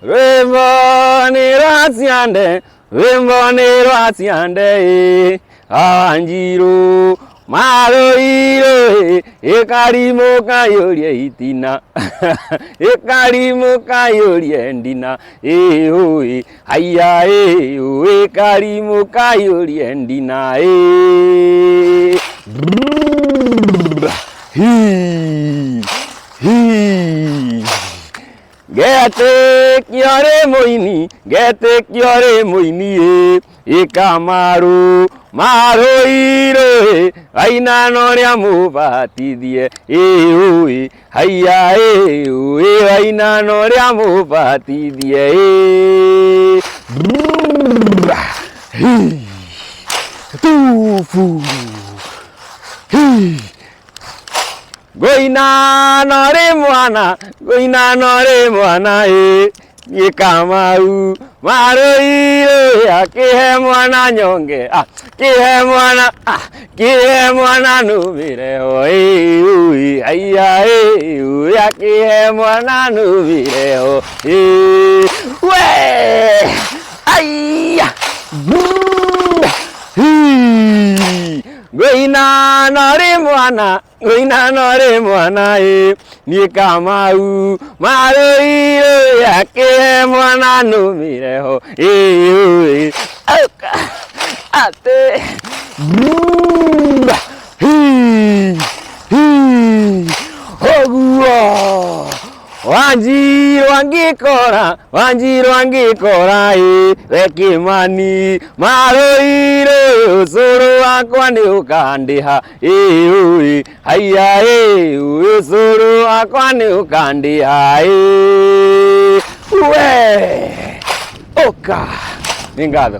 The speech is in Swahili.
Rembonera siande, rembonera siande, anjiro, maroiro, ekarimo kayori itina, ekarimo kayori endina, oi, aya ekarimo kayori endina, Gete kiore moini, ekamaru, maroiro, aina noria mubatithie, oi, haya aina noria mubatithie, tufu, Goina nore mwana ye Kamaru maroiro akihe mwana nyonge kihe mwana nubire oi aya akihe mwana nubire we aya Goina nore mwana ni Kamau maroiro yake mwana numire ho ate oguo Wanjiru angikora Wekimani maroiro suru wakwa ni ukandiha haya suru wakwa ni ukandiha we oka ningatho